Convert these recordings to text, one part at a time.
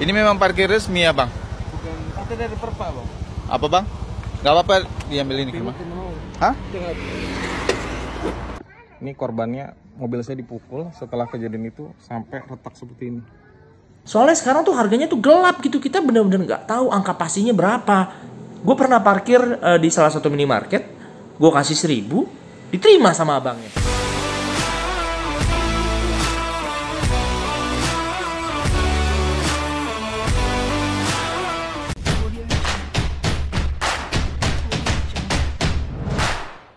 Ini memang parkir resmi ya bang? Bukan, kita dari perpak bang. Apa bang? Gak apa-apa diambil ini kemana? Hah? Ini korbannya, mobil saya dipukul setelah kejadian itu sampai retak seperti ini. Soalnya sekarang tuh harganya tuh gelap gitu, kita bener-bener nggak tahu angka pastinya berapa. Gue pernah parkir di salah satu minimarket, gue kasih 1.000, diterima sama abangnya.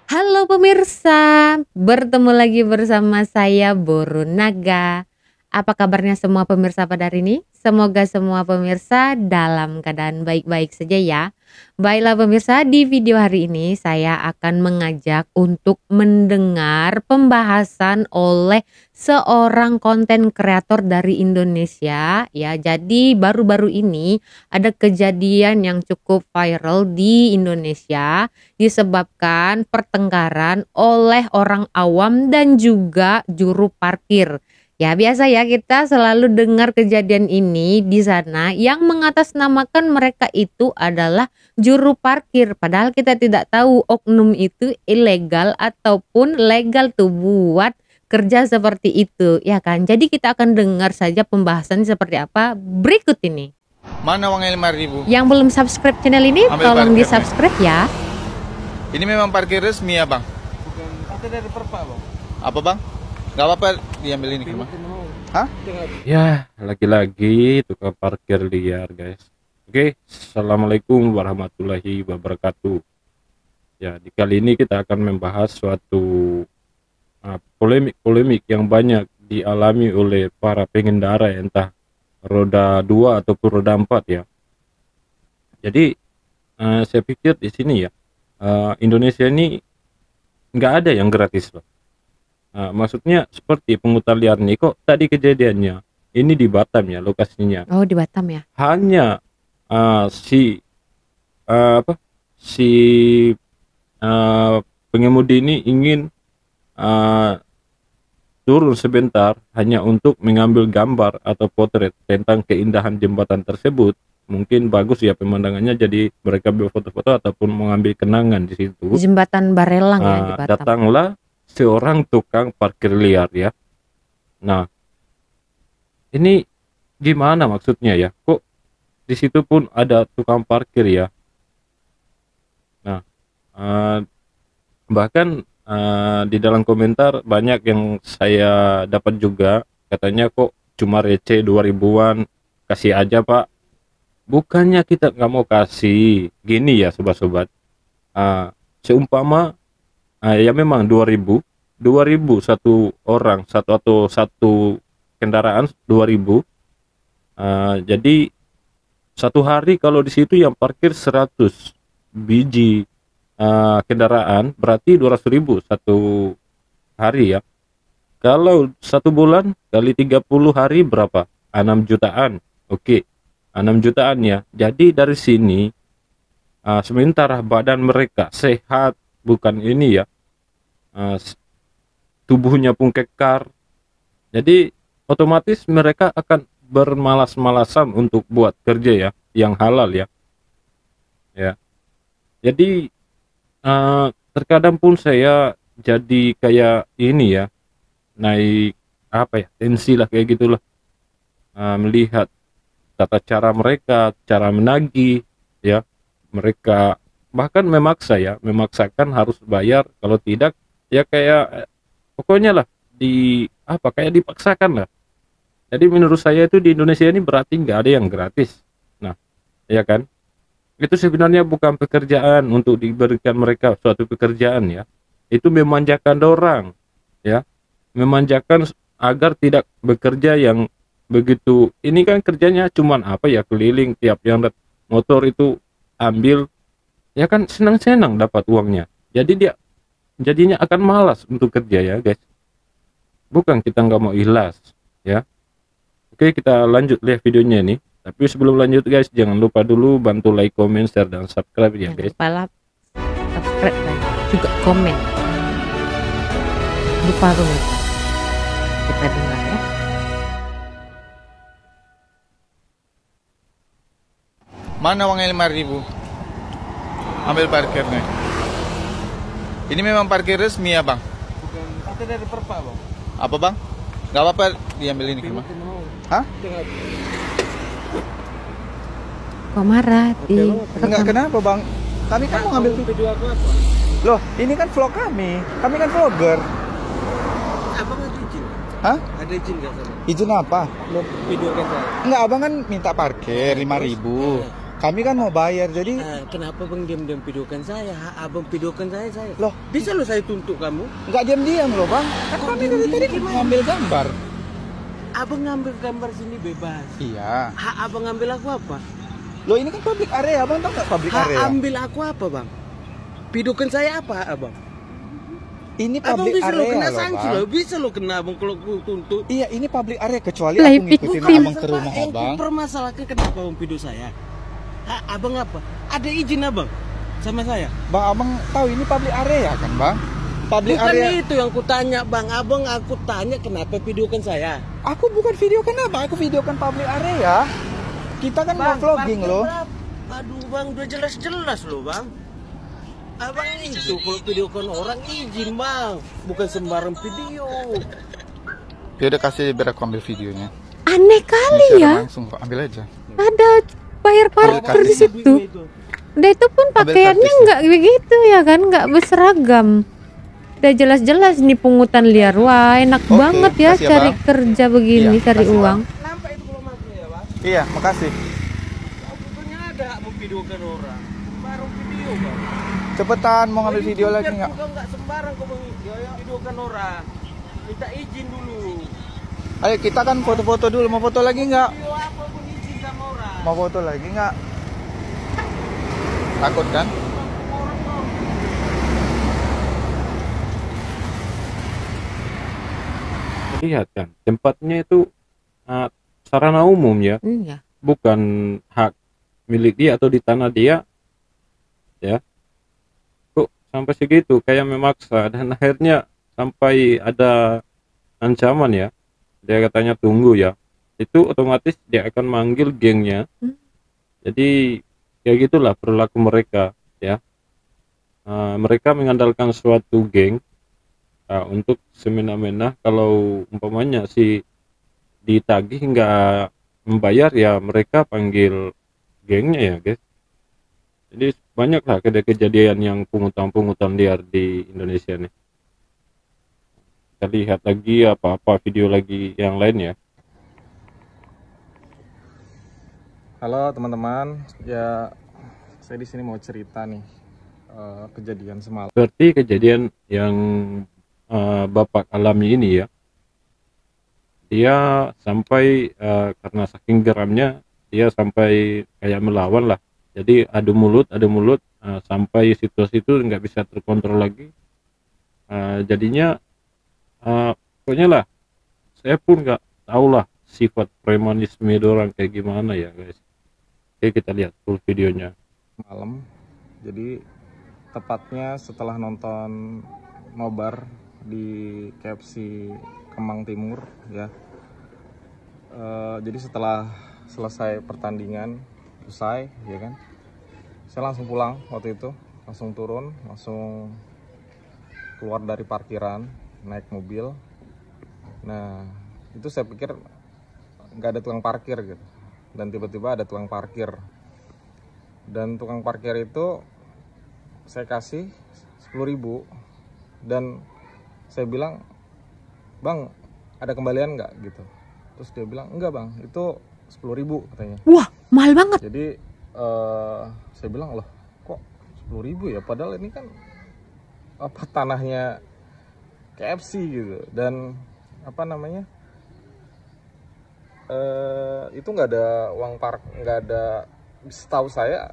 Halo pemirsa, bertemu lagi bersama saya Boru Naga. Apa kabarnya semua pemirsa pada hari ini? Semoga semua pemirsa dalam keadaan baik-baik saja ya. Baiklah pemirsa, di video hari ini saya akan mengajak untuk mendengar pembahasan oleh seorang konten kreator dari Indonesia ya. Jadi baru-baru ini ada kejadian yang cukup viral di Indonesia disebabkan pertengkaran oleh orang awam dan juga juru parkir. Ya biasa ya, kita selalu dengar kejadian ini di sana yang mengatasnamakan mereka itu adalah juru parkir. Padahal kita tidak tahu oknum itu ilegal ataupun legal tuh buat kerja seperti itu ya kan. Jadi kita akan dengar saja pembahasan seperti apa berikut ini. Mana uang 5.000? Yang belum subscribe channel ini tolong di subscribe ya. Ini memang parkir resmi ya bang? Bukan, kita dari perpak bang. Apa bang? Gak apa-apa diambil ini kemana? Hah? Ya, lagi-lagi tukang parkir liar, guys. Oke, assalamualaikum warahmatullahi wabarakatuh. Ya, di kali ini kita akan membahas suatu polemik yang banyak dialami oleh para pengendara, entah roda 2 ataupun roda 4 ya. Jadi, saya pikir di sini ya, Indonesia ini nggak ada yang gratis loh. Maksudnya seperti pungutan liar nih, kok tadi kejadiannya ini di Batam ya lokasinya. Oh, di Batam ya. Hanya si pengemudi ini ingin turun sebentar hanya untuk mengambil gambar atau potret tentang keindahan jembatan tersebut. Mungkin bagus ya pemandangannya, jadi mereka berfoto-foto ataupun mengambil kenangan di situ. Jembatan Barelang ya di Batam. Datanglah seorang tukang parkir liar ya. Nah, ini gimana maksudnya ya? Kok di situ pun ada tukang parkir ya? Nah, bahkan di dalam komentar banyak yang saya dapat juga, katanya kok cuma receh 2.000-an, kasih aja pak. Bukannya kita nggak mau kasih, gini ya sobat-sobat. Seumpama ya memang 2.000 satu orang, satu kendaraan 2.000. Jadi satu hari kalau di situ yang parkir 100 biji kendaraan berarti 200.000 satu hari ya. Kalau satu bulan kali 30 hari berapa? 6 jutaan. Oke, 6 jutaan ya. Jadi dari sini sementara badan mereka sehat, bukan ini ya, tubuhnya pun kekar, jadi otomatis mereka akan bermalas-malasan untuk buat kerja ya yang halal ya. Jadi terkadang pun saya jadi kayak ini ya, naik apa ya, tensi lah kayak gitulah, melihat tata cara mereka, cara menagih ya. Mereka bahkan memaksakan harus bayar, kalau tidak ya kayak pokoknya lah kayak dipaksakan lah. Jadi menurut saya itu di Indonesia ini berarti nggak ada yang gratis. Nah ya kan, itu sebenarnya bukan pekerjaan untuk diberikan mereka suatu pekerjaan ya, itu memanjakan orang ya, memanjakan agar tidak bekerja yang begitu. Ini kan kerjanya cuman apa ya, keliling tiap yang motor itu ambil ya kan, senang-senang dapat uangnya, jadi dia jadinya akan malas untuk kerja ya guys. Bukan kita nggak mau ikhlas ya. Oke, kita lanjut lihat videonya nih. Tapi sebelum lanjut guys, jangan lupa dulu bantu like, comment, share, dan subscribe ya guys. Jangan lupa subscribe dan juga komen. Lupa pemirsa, kita dengar ya. Mana uangnya 5.000? Ambil parkirnya. Ini memang parkir resmi ya bang? Bukan, kita dari Perpa bang. Apa bang? Gak apa-apa diambil ini kemana? Hah? Kok marah? Enggak, kenapa bang? Kami kan mau ngambil video aku apa? Loh, ini kan vlog kami. Kami kan vlogger. Abang ada izin? Hah? Ada izin nggak sama? Izin apa? Mau videokan saya? Enggak, abang kan minta parkir 5.000. Kami kan mau bayar, jadi Kenapa bang diam-diam videokan saya? Abang videokan saya. Loh, Bisa lo saya tuntut kamu? enggak diam-diam loh bang. Kan Kok kami dari tadi diam-diam? ngambil gambar. Abang ngambil gambar sini bebas. Iya. Abang ngambil aku apa? Loh ini kan public area, abang tau nggak public area? Ambil aku apa bang? Videokan saya apa abang? Ini Abang public bisa lo area kena loh sanksi bang. lo, bisa lo kena abang kalau aku tuntut. Iya, ini public area kecuali Lah, aku ngikutin victim. abang ke rumah Yang abang. permasalahkan kenapa abang video saya? Abang apa? Ada izin abang sama saya? Bang, abang tahu ini public area kan bang? Public Bukan area. itu yang kutanya bang. Abang aku tanya kenapa videokan saya? Aku bukan videokan apa, aku videokan public area. Kita kan mau vlogging parkir loh. berapa? Aduh bang, udah jelas-jelas loh bang. Abang itu kalau videokan orang izin bang, bukan sembarang video. Ya udah kasih biar aku ambil videonya. Aneh kali Bisa ya. langsung kok, ambil aja. Ada bayar parkir di situ. Udah itu pun Ambil pakaiannya kartisnya. nggak begitu ya kan, nggak berseragam. Udah jelas-jelas nih pungutan liar. Wah enak Oke, banget ya makasih ya, cari Bang. kerja begini, Iya, cari makasih, uang. Nampak itu kalau masuk ya bang? Iya, makasih. Fotonya ada memvideokan orang. Sembarang video bang. Cepetan mau ngambil video lagi nggak? Bukan nggak sembarang kau videokan orang. Minta izin dulu. Ayo kita kan foto-foto dulu. Mau foto lagi nggak? Video apa pun izin sama orang. Mau foto lagi nggak? Takut kan? Lihat kan, tempatnya itu sarana umum ya, Iya. bukan hak milik dia atau di tanah dia, ya. Kok sampai segitu, kayak memaksa dan akhirnya sampai ada ancaman ya. Dia katanya tunggu ya, itu otomatis dia akan manggil gengnya. Jadi kayak gitulah perilaku mereka ya. Mereka mengandalkan suatu geng untuk semena-mena. Kalau umpamanya si ditagih nggak membayar ya mereka panggil gengnya ya guys. Jadi banyaklah kejadian yang pungutan liar di Indonesia nih. Kita lihat lagi apa-apa video lagi yang lain ya. Halo teman-teman, ya saya di sini mau cerita nih kejadian semalam. Berarti kejadian yang Bapak alami ini ya, dia sampai karena saking geramnya dia sampai kayak melawan lah. Jadi adu mulut sampai situasi itu nggak bisa terkontrol lagi. Jadinya pokoknya lah saya pun nggak tahu lah sifat premanisme orang kayak gimana ya guys. Oke, kita lihat full videonya. Malam, jadi tepatnya setelah nonton nobar di KFC Kemang Timur ya. Jadi setelah selesai pertandingan usai ya kan, saya langsung pulang waktu itu, langsung turun, langsung keluar dari parkiran, naik mobil. Nah itu saya pikir nggak ada tukang parkir gitu, dan tiba-tiba ada tukang parkir. Dan tukang parkir itu saya kasih 10.000 dan saya bilang, "Bang, ada kembalian nggak?" gitu. Terus dia bilang, "Enggak bang, itu 10.000 katanya." Wah mahal banget. Jadi saya bilang, "Loh kok 10.000 ya, padahal ini kan apa tanahnya KFC gitu, dan apa namanya itu nggak ada uang nggak ada, setahu saya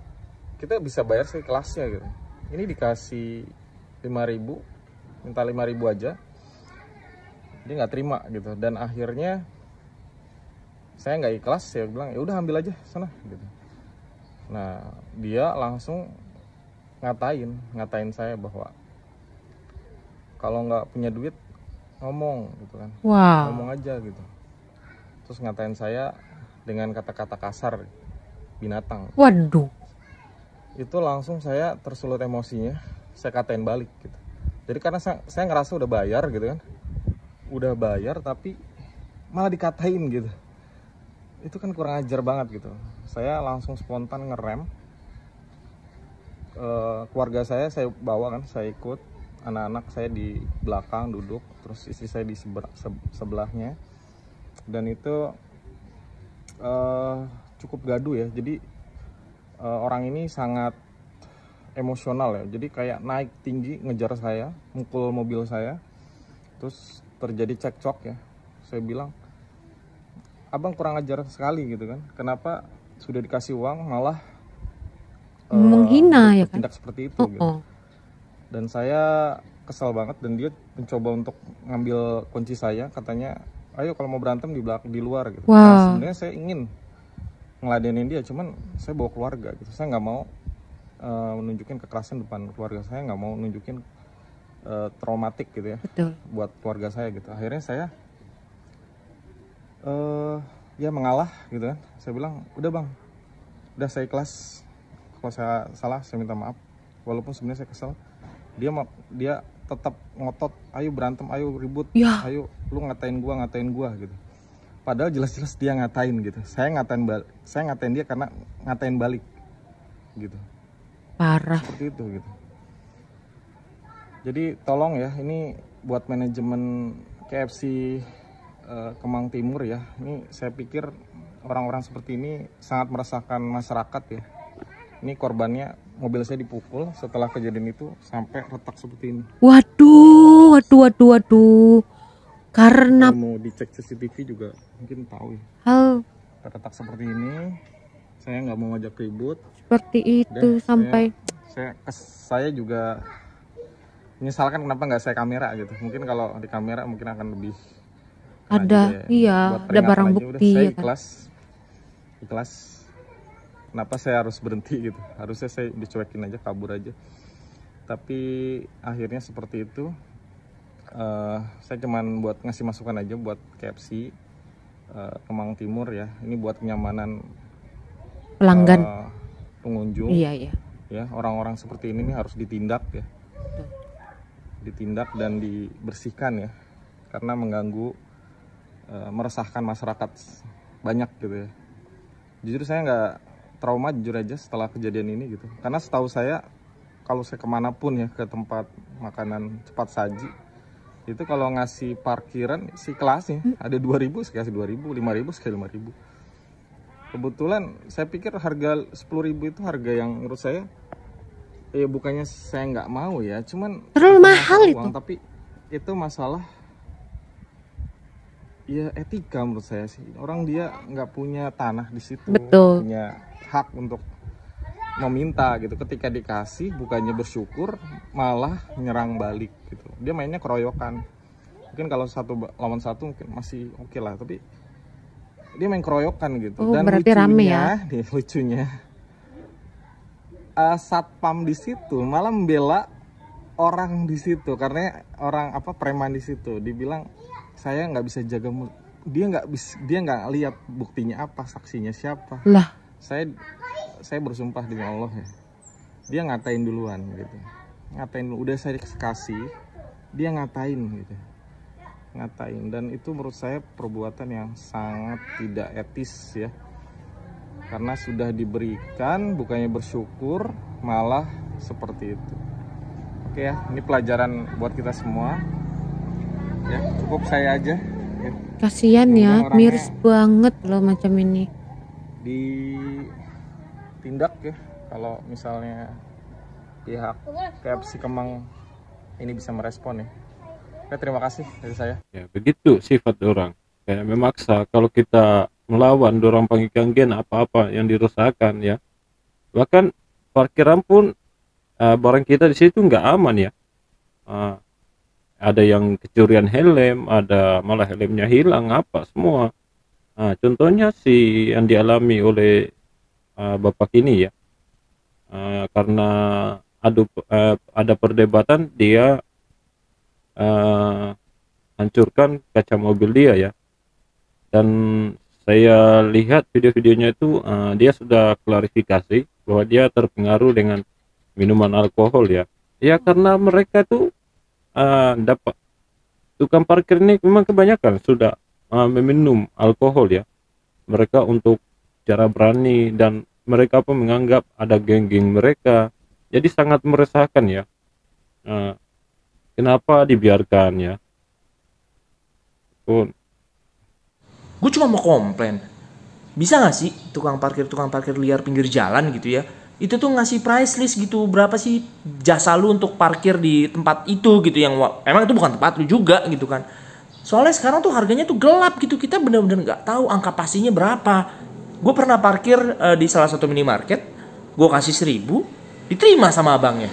kita bisa bayar kelasnya gitu. Ini dikasih 5.000, minta 5.000 aja, dia nggak terima gitu. Dan akhirnya saya nggak ikhlas, saya bilang ya udah ambil aja sana gitu. Nah dia langsung ngatain saya bahwa kalau nggak punya duit ngomong gitu kan, Wow. ngomong aja gitu. Terus ngatain saya dengan kata-kata kasar. binatang. Waduh. Itu langsung saya tersulut emosinya, saya katain balik gitu. Jadi karena saya ngerasa udah bayar gitu kan, udah bayar tapi malah dikatain gitu, itu kan kurang ajar banget gitu. Saya langsung spontan ngerem. Keluarga saya bawa kan, saya ikut, anak-anak saya di belakang duduk, terus istri saya di sebelahnya, dan itu cukup gaduh ya. Jadi orang ini sangat emosional ya, jadi kayak naik tinggi ngejar saya, mukul mobil saya, terus terjadi cekcok ya. Saya bilang, abang kurang ajar sekali gitu kan, kenapa sudah dikasih uang malah menghina ya kan, tindak seperti itu gitu. Dan saya kesel banget, dan dia mencoba untuk ngambil kunci saya, katanya ayo kalau mau berantem di luar gitu. Nah, sebenarnya saya ingin ngeladenin dia, cuman saya bawa keluarga gitu, saya nggak mau menunjukin kekerasan depan keluarga saya, nggak mau nunjukin traumatik gitu ya. Betul. Buat keluarga saya gitu. Akhirnya saya ya mengalah gitu kan. Saya bilang, udah bang, udah saya ikhlas, kalau saya salah saya minta maaf, walaupun sebenarnya saya kesel. Dia tetap ngotot, ayo berantem, ayo ribut, ayo lu ngatain gua gitu. Padahal jelas-jelas dia ngatain gitu. Saya ngatain dia karena ngatain balik gitu. Parah. Seperti itu gitu. Jadi tolong ya, ini buat manajemen KFC Kemang Timur ya. Ini saya pikir orang-orang seperti ini sangat meresahkan masyarakat ya. Ini korbannya, mobil saya dipukul setelah kejadian itu sampai retak seperti ini. Waduh. Karena kalau mau dicek CCTV juga mungkin tahu ya. hal Retak seperti ini. Saya nggak mau ngajak ribut. seperti itu sampai Saya juga menyesalkan kenapa nggak saya kamera gitu. Mungkin kalau di kamera mungkin akan lebih ada ada barang bukti saya ya kan? ikhlas. Kenapa saya harus berhenti gitu? Harusnya saya dicuekin aja, kabur aja. Tapi akhirnya seperti itu. Saya cuman buat ngasih masukan aja buat KFC Kemang Timur ya. Ini buat kenyamanan pelanggan, pengunjung. iya. Ya, orang-orang seperti ini nih harus ditindak ya. Ditindak dan dibersihkan ya. Karena mengganggu, meresahkan masyarakat banyak gitu ya. Jujur saya nggak trauma, jujur aja setelah kejadian ini gitu. Karena setahu saya, kalau saya kemanapun ya, ke tempat makanan cepat saji, itu kalau ngasih parkiran si kelasnya ada 2.000 saya kasih 2.000, 5.000 sekali 5.000. Kebetulan saya pikir harga 10.000 itu harga yang menurut saya ya, bukannya saya nggak mau ya, cuman terlalu mahal uang, itu. tapi itu masalah ya etika menurut saya sih. Orang dia nggak punya tanah di situ, Betul. punya hak untuk meminta gitu. Ketika dikasih bukannya bersyukur, malah menyerang balik gitu. Dia mainnya keroyokan. Mungkin kalau 1 lawan 1 mungkin masih oke lah, tapi dia main keroyokan gitu. Oh, Dan berarti rame ya? lucunya satpam di situ malah membela orang di situ, karena orang preman di situ dibilang saya nggak bisa jaga dia nggak lihat buktinya apa, saksinya siapa Lah, saya bersumpah demi Allah ya, dia ngatain duluan gitu, udah saya kasih, dia ngatain gitu, dan itu menurut saya perbuatan yang sangat tidak etis ya, karena sudah diberikan bukannya bersyukur, malah seperti itu. Oke ya, ini pelajaran buat kita semua ya. Cukup saya aja ya. kasihan ya, Orangnya miris banget loh macam ini. Ditindak ya, kalau misalnya pihak KFC Kemang ini bisa merespon ya. Oke, terima kasih dari saya. Ya begitu sifat orang, kayak memaksa. Kalau kita melawan, dorang panggil ganggen apa-apa yang dirusakkan ya. Bahkan parkiran pun barang kita di situ nggak aman ya. Ada yang kecurian helm, ada malah helmnya hilang apa semua. Contohnya si yang dialami oleh bapak ini ya, karena ada perdebatan, dia hancurkan kaca mobil dia ya, dan saya lihat video-videonya itu dia sudah klarifikasi bahwa dia terpengaruh dengan minuman alkohol ya. Ya karena mereka tuh dapat tukang parkir ini memang kebanyakan sudah meminum alkohol ya. Mereka untuk cara berani dan mereka pun menganggap ada geng-geng mereka. Jadi sangat meresahkan ya. Kenapa dibiarkan ya? Pun Gue cuma mau komplain. Bisa gak sih tukang parkir liar pinggir jalan gitu ya, itu tuh ngasih price list gitu, berapa sih jasa lu untuk parkir di tempat itu gitu, yang emang itu bukan tempat lu juga gitu kan. Soalnya sekarang tuh harganya tuh gelap gitu, kita bener-bener gak tahu angka pastinya berapa. Gue pernah parkir di salah satu minimarket, gue kasih 1.000, diterima sama abangnya.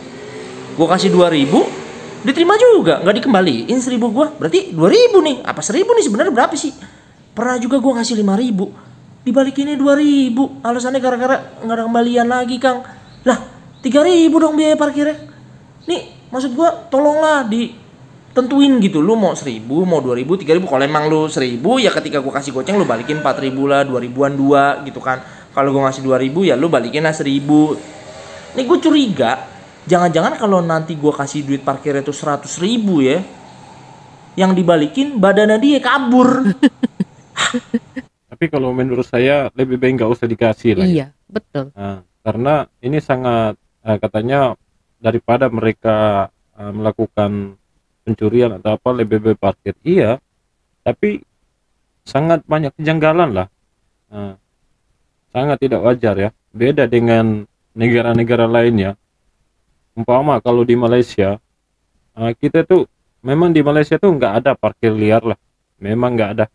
Gue kasih 2.000, diterima juga, nggak dikembaliin 1.000 gue, berarti 2.000 nih, apa 1.000 nih sebenarnya berapa sih? Pernah juga gue ngasih 5.000, dibalikinnya 2.000, alasannya gara-gara nggak ada kembalian lagi Kang. Lah 3.000 dong biaya parkirnya. Nih maksud gue tolonglah ditentuin gitu, lu mau 1.000, mau 2.000, 3.000. Kalau emang lu 1.000 ya ketika gue kasih goceng lu balikin 4.000 lah, 2.000-an dua gitu kan. Kalau gue ngasih 2.000 ya lu balikin lah 1.000. Nih gue curiga, jangan-jangan kalau nanti gue kasih duit parkirnya tuh 100.000 ya, yang dibalikin badannya dia kabur. tapi kalau menurut saya lebih baik nggak usah dikasih lah ya. Iya, betul. Karena ini sangat katanya daripada mereka melakukan pencurian atau apa lebih baik parkir. Iya, tapi sangat banyak kejanggalan lah. Sangat tidak wajar ya. Beda dengan negara-negara lainnya. Umpama kalau di Malaysia, kita tuh memang di Malaysia tuh nggak ada parkir liar lah. Memang nggak ada.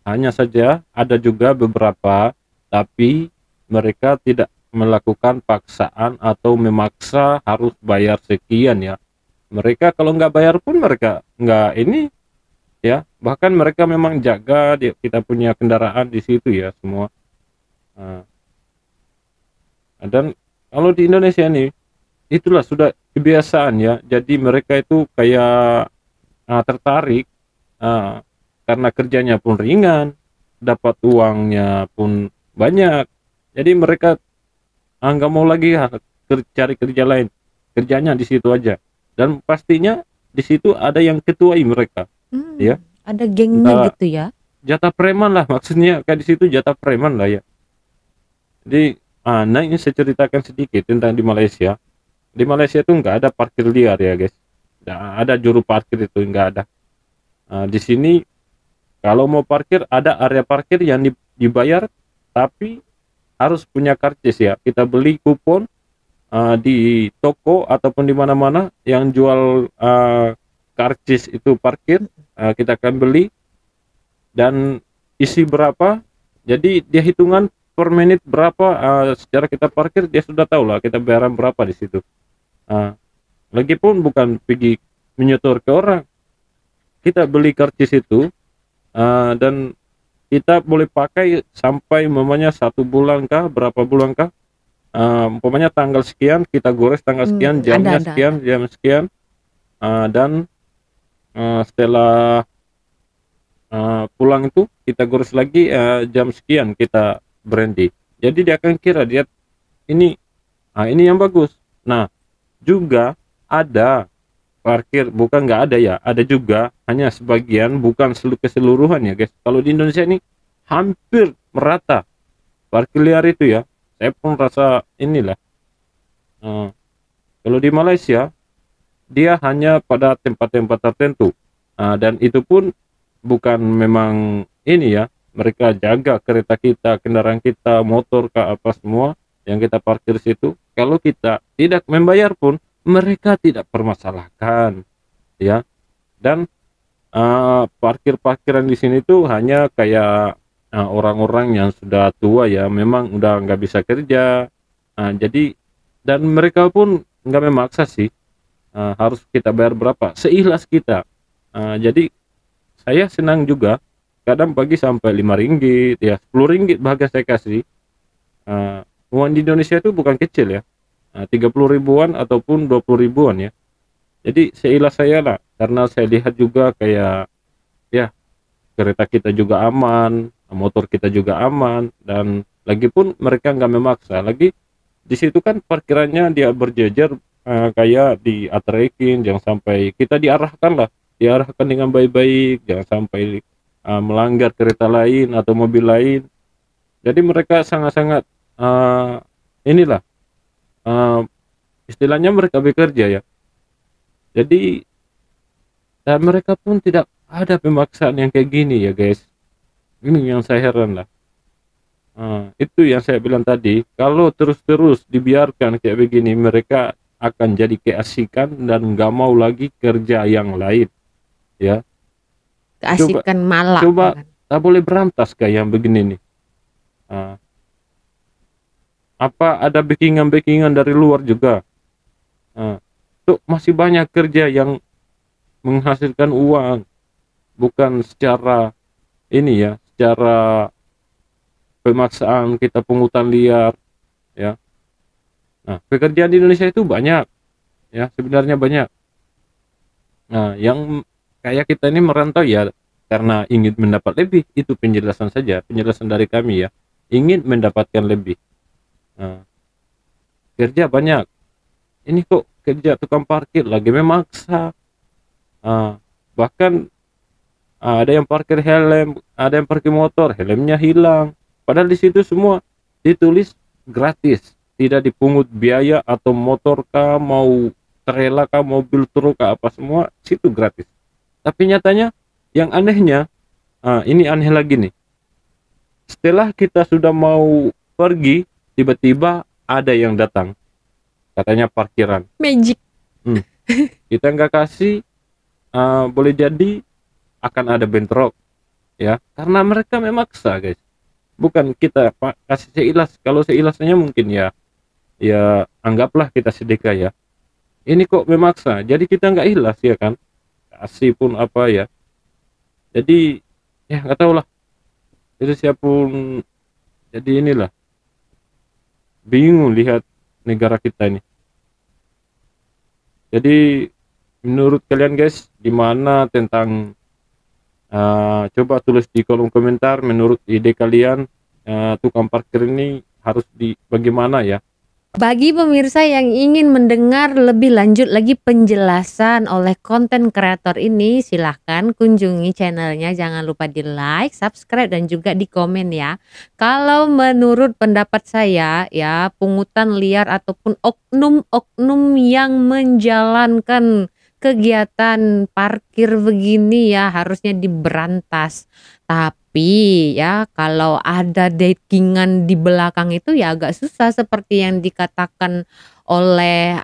Hanya saja ada juga beberapa, tapi mereka tidak melakukan paksaan atau memaksa harus bayar sekian ya. Mereka kalau nggak bayar pun mereka nggak ini ya. Bahkan mereka memang jaga kita punya kendaraan di situ ya semua. Dan kalau di Indonesia nih, itulah sudah kebiasaan ya. Jadi mereka itu kayak tertarik karena kerjanya pun ringan, dapat uangnya pun banyak. Jadi mereka nggak mau lagi cari kerja lain, kerjanya di situ aja. Dan pastinya di situ ada yang ketuai mereka, ya. Ada gengnya gitu ya. Jatah preman lah maksudnya, kayak di situ jatah preman lah ya. Jadi, nah ini saya ceritakan sedikit tentang di Malaysia. Di Malaysia tuh nggak ada parkir liar ya guys. Nggak ada juru parkir, itu nggak ada. Di sini kalau mau parkir ada area parkir yang dibayar, tapi harus punya karcis ya. Kita beli kupon di toko ataupun di mana-mana yang jual karcis itu parkir, kita akan beli dan isi berapa. Jadi dia hitungan per menit berapa, secara kita parkir dia sudah tahu lah kita bayaran berapa di situ. Lagipun bukan pergi menyetor ke orang, kita beli karcis itu. Dan kita boleh pakai sampai umpamanya 1 bulan kah, berapa bulan kah, umpamanya tanggal sekian kita gores tanggal sekian, jamnya sekian, jam sekian, dan setelah pulang itu kita gores lagi jam sekian kita berhenti. Jadi dia akan kira dia ini yang bagus. Nah juga ada parkir, bukan nggak ada ya, ada juga, hanya sebagian, bukan keseluruhan ya guys. Kalau di Indonesia ini hampir merata parkir liar itu ya. Saya pun rasa inilah. Kalau di Malaysia dia hanya pada tempat-tempat tertentu, dan itu pun bukan memang ini ya, mereka jaga kereta kita, kendaraan kita, motor ke apa semua yang kita parkir situ. Kalau kita tidak membayar pun mereka tidak permasalahkan ya. Dan parkiran di sini tuh hanya kayak orang-orang yang sudah tua ya, memang udah nggak bisa kerja. Jadi dan mereka pun nggak memaksa sih, harus kita bayar berapa seikhlas kita. Jadi saya senang juga, kadang pagi sampai 5 ringgit ya, 10 ringgit bahkan saya kasih. Uang di Indonesia itu bukan kecil ya, 30 ribuan ataupun 20 ribuan ya. Jadi seilah saya lah, karena saya lihat juga kayak ya kereta kita juga aman, motor kita juga aman, dan lagi pun mereka nggak memaksa lagi. Di situ kan parkirannya dia berjejer, kayak di atrekin, jangan sampai kita diarahkan dengan baik-baik, jangan sampai melanggar kereta lain atau mobil lain. Jadi mereka sangat-sangat inilah, istilahnya mereka bekerja ya. Jadi dan mereka pun tidak ada pemaksaan yang kayak gini ya guys. Ini yang saya heran lah. Itu yang saya bilang tadi, kalau terus-terus dibiarkan kayak begini, mereka akan jadi keasikan dan nggak mau lagi kerja yang lain ya. Keasikan malah. Coba kan? tak boleh berantas kayak yang begini nih. Apa ada backingan dari luar juga. Tuh masih banyak kerja yang menghasilkan uang, bukan secara ini ya, secara pemaksaan kita pungutan liar ya. Nah, pekerjaan di Indonesia itu banyak ya, sebenarnya banyak. Nah, yang kayak kita ini merantau ya karena ingin mendapat lebih, itu penjelasan saja, penjelasan dari kami ya, ingin mendapatkan lebih. Nah, kerja banyak, ini kok kerja tukang parkir lagi memaksa. Bahkan ada yang parkir helm, ada yang parkir motor, helmnya hilang. Padahal di situ semua ditulis gratis, tidak dipungut biaya, atau motor kah, mau trailer kah, mobil truk kah, apa semua situ gratis. Tapi nyatanya yang anehnya, ini aneh lagi nih. Setelah kita sudah mau pergi, tiba-tiba ada yang datang, katanya parkiran. Magic. Kita nggak kasih, boleh jadi akan ada bentrok ya, karena mereka memaksa guys. Bukan kita kasih seilas. Kalau seilasnya mungkin ya anggaplah kita sedekah ya. Ini kok memaksa, jadi kita nggak ikhlas ya kan, kasih pun apa ya. Jadi ya nggak tahu lah, itu siapapun. Jadi inilah, bingung lihat negara kita ini. Jadi menurut kalian guys, gimana tentang coba tulis di kolom komentar, menurut ide kalian tukang parkir ini harus bagaimana ya. Bagi pemirsa yang ingin mendengar lebih lanjut lagi penjelasan oleh konten kreator ini, silahkan kunjungi channelnya. Jangan lupa di like, subscribe, dan juga di komen ya. Kalau menurut pendapat saya ya, pungutan liar ataupun oknum-oknum yang menjalankan kegiatan parkir begini ya harusnya diberantas. Tapi ya kalau ada dagingan di belakang itu ya agak susah, seperti yang dikatakan oleh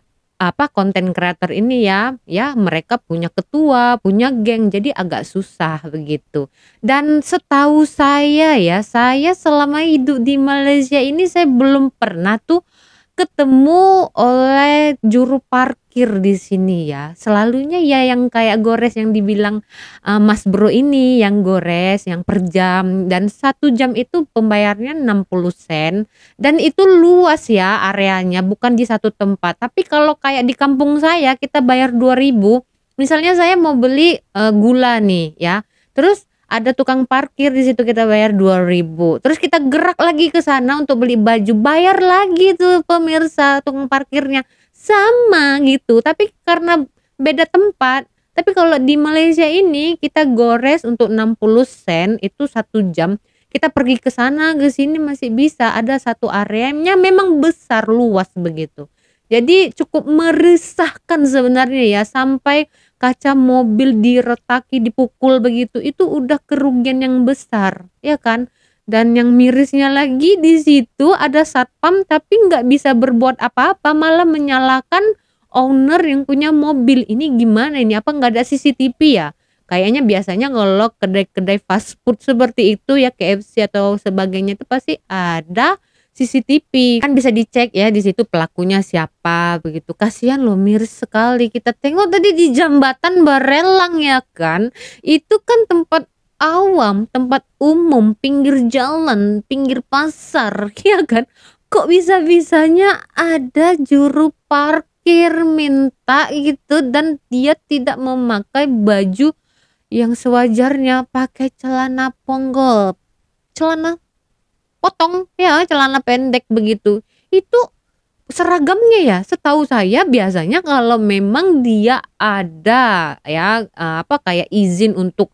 konten kreator ini ya mereka punya ketua, punya geng, jadi agak susah begitu. Dan setahu saya ya, saya selama hidup di Malaysia ini saya belum pernah tuh ketemu oleh juru parkir di sini ya. Selalunya ya yang kayak gores yang dibilang Mas Bro ini, yang gores yang per jam, dan 1 jam itu pembayarnya 60 sen, dan itu luas ya areanya, bukan di satu tempat. Tapi kalau kayak di kampung saya kita bayar 2.000. Misalnya saya mau beli gula nih ya. Terus ada tukang parkir di situ, kita bayar 2.000. Terus kita gerak lagi ke sana untuk beli baju, bayar lagi tuh pemirsa, tukang parkirnya sama gitu. Tapi karena beda tempat. Tapi kalau di Malaysia ini kita gores untuk 60 sen itu 1 jam. Kita pergi ke sana ke sini masih bisa, ada satu areanya memang besar luas begitu. Jadi cukup meresahkan sebenarnya ya, sampai kaca mobil diretaki, dipukul begitu, itu udah kerugian yang besar, ya kan? Dan yang mirisnya lagi di situ ada satpam tapi nggak bisa berbuat apa-apa, malah menyalahkan owner yang punya mobil. Ini gimana ini? Apa nggak ada CCTV ya? Kayaknya biasanya kalau kedai-kedai fast food seperti itu ya, KFC atau sebagainya, itu pasti ada CCTV, kan bisa dicek ya di situ pelakunya siapa begitu. Kasihan loh, miris sekali. Kita tengok tadi di jembatan Barelang ya kan, itu kan tempat awam, tempat umum, pinggir jalan, pinggir pasar ya kan. Kok bisa-bisanya ada juru parkir minta gitu, dan dia tidak memakai baju yang sewajarnya, pakai celana ponggol. celana potong ya, celana pendek begitu. Itu seragamnya ya, setahu saya biasanya kalau memang dia ada ya apa kayak izin untuk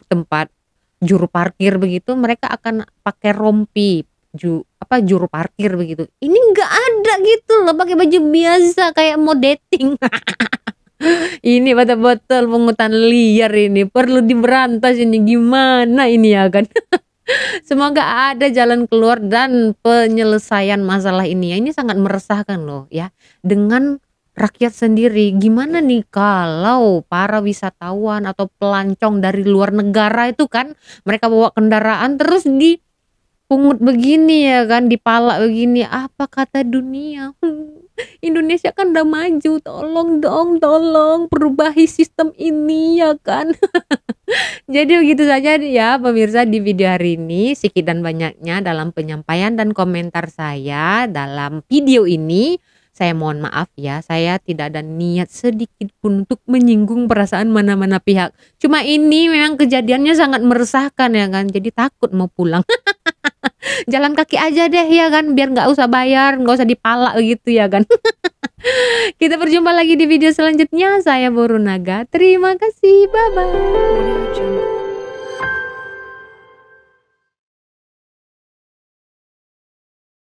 tempat juru parkir begitu, mereka akan pakai rompi juru parkir begitu. Ini nggak ada gitu loh, pakai baju biasa kayak mau dating. Ini betul-betul pungutan liar, ini perlu diberantas, ini gimana ini ya kan. Semoga ada jalan keluar dan penyelesaian masalah ini ya. Ini sangat meresahkan loh ya, dengan rakyat sendiri. Gimana nih kalau para wisatawan atau pelancong dari luar negara itu kan, mereka bawa kendaraan terus dipungut begini ya kan, dipalak begini, apa kata dunia? Indonesia kan udah maju, tolong dong, tolong perubahi sistem ini ya kan. Jadi begitu saja ya pemirsa di video hari ini, sedikit dan banyaknya dalam penyampaian dan komentar saya dalam video ini. Saya mohon maaf ya, saya tidak ada niat sedikit pun untuk menyinggung perasaan mana-mana pihak. Cuma ini memang kejadiannya sangat meresahkan ya kan, jadi takut mau pulang. Jalan kaki aja deh ya kan, biar nggak usah bayar, nggak usah dipalak gitu ya kan. Kita berjumpa lagi di video selanjutnya. Saya Borunaga, terima kasih, bye bye.